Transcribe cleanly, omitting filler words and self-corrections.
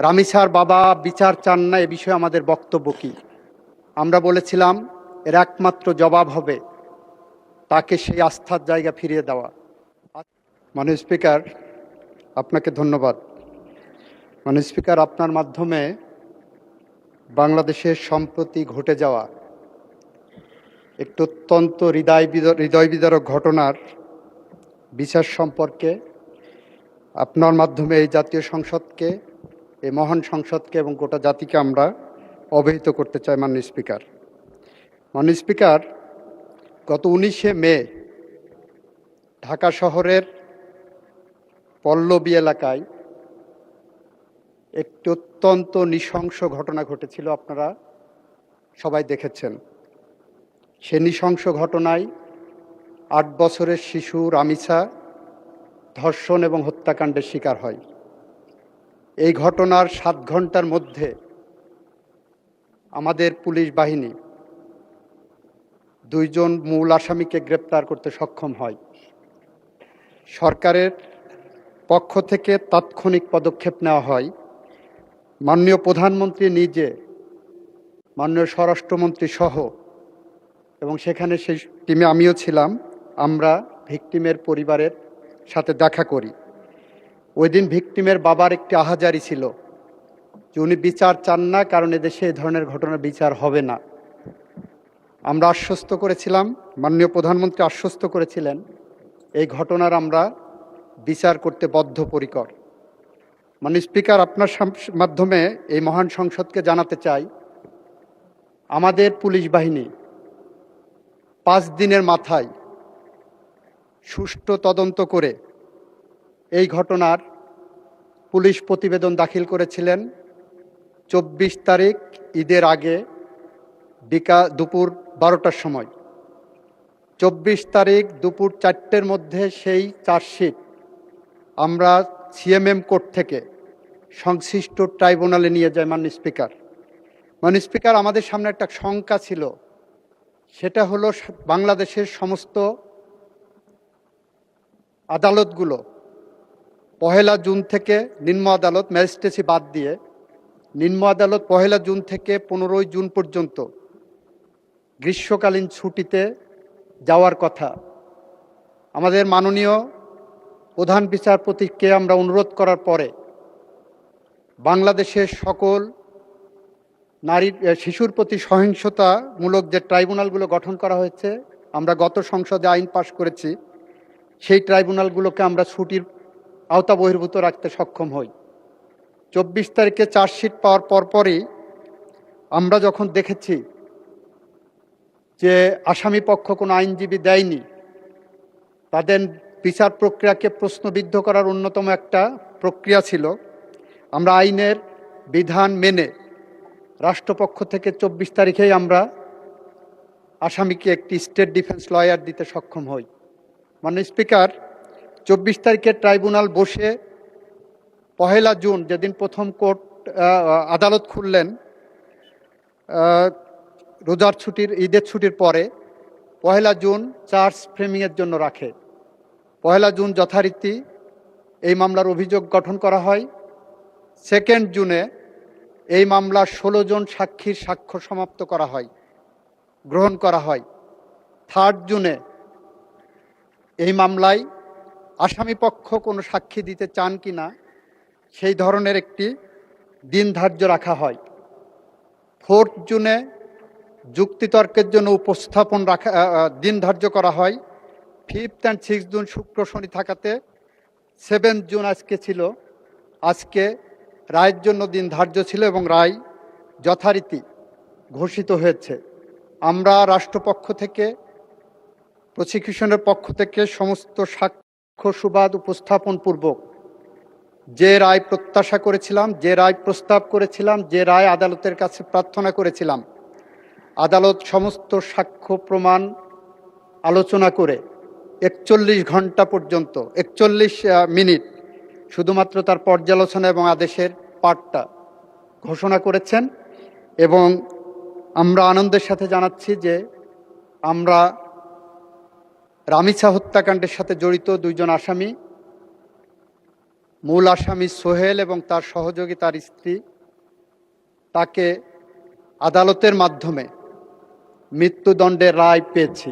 রামিসার বাবা বিচার চান না, এ বিষয়ে আমাদের বক্তব্য কি? আমরা বলেছিলাম এর একমাত্র জবাব হবে তাকে সেই আস্থার জায়গা ফিরিয়ে দেওয়া। মাননীয় স্পিকার, আপনাকে ধন্যবাদ। মাননীয় স্পিকার, আপনার মাধ্যমে বাংলাদেশের সম্প্রতি ঘটে যাওয়া একটি অত্যন্ত হৃদয় বিদারক ঘটনার বিচার সম্পর্কে আপনার মাধ্যমে এই জাতীয় সংসদকে, এই মহান সংসদকে এবং গোটা জাতিকে আমরা অবহিত করতে চাই। মাননীয় স্পিকার, মাননীয় স্পিকার, গত 19শে মে ঢাকা শহরের পল্লবী এলাকায় একটি অত্যন্ত নৃশংস ঘটনা ঘটেছিল, আপনারা সবাই দেখেছেন। সে নৃশংস ঘটনায় 8 বছরের শিশু রামিসা ধর্ষণ এবং হত্যাকাণ্ডের শিকার হয়। এই ঘটনার 7 ঘন্টার মধ্যে আমাদের পুলিশ বাহিনী 2 জন মূল আসামিকে গ্রেপ্তার করতে সক্ষম হয়। সরকারের পক্ষ থেকে তাৎক্ষণিক পদক্ষেপ নেওয়া হয়। মাননীয় প্রধানমন্ত্রী নিজে, মাননীয় স্বরাষ্ট্রমন্ত্রী সহ, এবং সেখানে সেই টিমে আমিও ছিলাম, আমরা ভিকটিমের পরিবারের সাথে দেখা করি। ওই দিন ভিকটিমের বাবার একটি আহাজারি ছিল যে উনি বিচার চান না, কারণ এদেশে এই ধরনের ঘটনার বিচার হবে না। আমরা আশ্বস্ত করেছিলাম, মাননীয় প্রধানমন্ত্রী আশ্বস্ত করেছিলেন এই ঘটনার আমরা বিচার করতে বদ্ধপরিকর। মাননীয় স্পিকার, আপনার মাধ্যমে এই মহান সংসদকে জানাতে চাই, আমাদের পুলিশ বাহিনী 5 দিনের মাথায় সুষ্ঠু তদন্ত করে এই ঘটনার পুলিশ প্রতিবেদন দাখিল করেছিলেন 24 তারিখ ঈদের আগে দুপুর 12টার সময়। 24 তারিখ দুপুর 4টের মধ্যে সেই চার্জশিট আমরা সিএমএম কোর্ট থেকে সংশ্লিষ্ট ট্রাইব্যুনালে নিয়ে যায়। মাননীয় স্পিকার, মাননীয় স্পিকার, আমাদের সামনে একটা শঙ্কা ছিল, সেটা হলো বাংলাদেশের সমস্ত আদালতগুলো 1 জুন থেকে, নিম্ন আদালত ম্যাজিস্ট্রেসি বাদ দিয়ে, নিম্ন আদালত 1 জুন থেকে 15 জুন পর্যন্ত গ্রীষ্মকালীন ছুটিতে যাওয়ার কথা। আমাদের মাননীয় প্রধান বিচারপতিকে আমরা অনুরোধ করার পরে বাংলাদেশের সকল শিশুর প্রতি সহিংসতামূলক যে ট্রাইব্যুনালগুলো গঠন করা হয়েছে, আমরা গত সংসদে আইন পাশ করেছি, সেই ট্রাইব্যুনালগুলোকে আমরা ছুটির আওতা বহির্ভূত রাখতে সক্ষম হই। 24 তারিখে চার্জশিট পাওয়ার পরপরই আমরা যখন দেখেছি যে আসামি পক্ষ কোনো আইনজীবী দেয়নি, তাদের বিচার প্রক্রিয়াকে প্রশ্নবিদ্ধ করার অন্যতম একটা প্রক্রিয়া ছিল, আমরা আইনের বিধান মেনে রাষ্ট্রপক্ষ থেকে 24 তারিখেই আমরা আসামিকে একটি স্টেট ডিফেন্স লয়ার দিতে সক্ষম হই। মাননীয় স্পিকার, 24 তারিখে ট্রাইব্যুনাল বসে 1 জুন, যেদিন প্রথম কোর্ট আদালত খুললেন রোজার ছুটির, ঈদের ছুটির পরে, 1 জুন চার্জ ফ্রেমিংয়ের জন্য রাখে। 1 জুন যথারীতি এই মামলার অভিযোগ গঠন করা হয়। 2 জুনে এই মামলার 16 জন সাক্ষীর সাক্ষ্য সমাপ্ত করা হয়, গ্রহণ করা হয়। 3 জুনে এই মামলায় আসামি পক্ষ কোনো সাক্ষী দিতে চান কিনা সেই ধরনের একটি দিন ধার্য রাখা হয়। 4 জুনে যুক্তিতর্কের জন্য উপস্থাপন দিন ধার্য করা হয়। 5 and 6 জুন শুক্র শনি থাকাতে 7 জুন আজকে ছিল, আজকে রায়ের জন্য দিন ধার্য ছিল এবং রায় যথারীতি ঘোষিত হয়েছে। আমরা রাষ্ট্রপক্ষ থেকে, প্রসিকিউশনের পক্ষ থেকে সমস্ত সাক্ষ্য সুবাদ উপস্থাপন পূর্বক যে রায় প্রত্যাশা করেছিলাম, যে রায় প্রস্তাব করেছিলাম, যে রায় আদালতের কাছে প্রার্থনা করেছিলাম, আদালত সমস্ত সাক্ষ্য প্রমাণ আলোচনা করে 41 ঘন্টা পর্যন্ত, 41 মিনিট শুধুমাত্র তার পর্যালোচনা এবং আদেশের পাঠটা ঘোষণা করেছেন। এবং আমরা আনন্দের সাথে জানাচ্ছি যে আমরা রামিসা হত্যাকাণ্ডের সাথে জড়িত 2 জন আসামি মূল আসামি সোহেল এবং তার সহযোগী তার স্ত্রী তাকে আদালতের মাধ্যমে মৃত্যুদণ্ডের রায় পেয়েছি।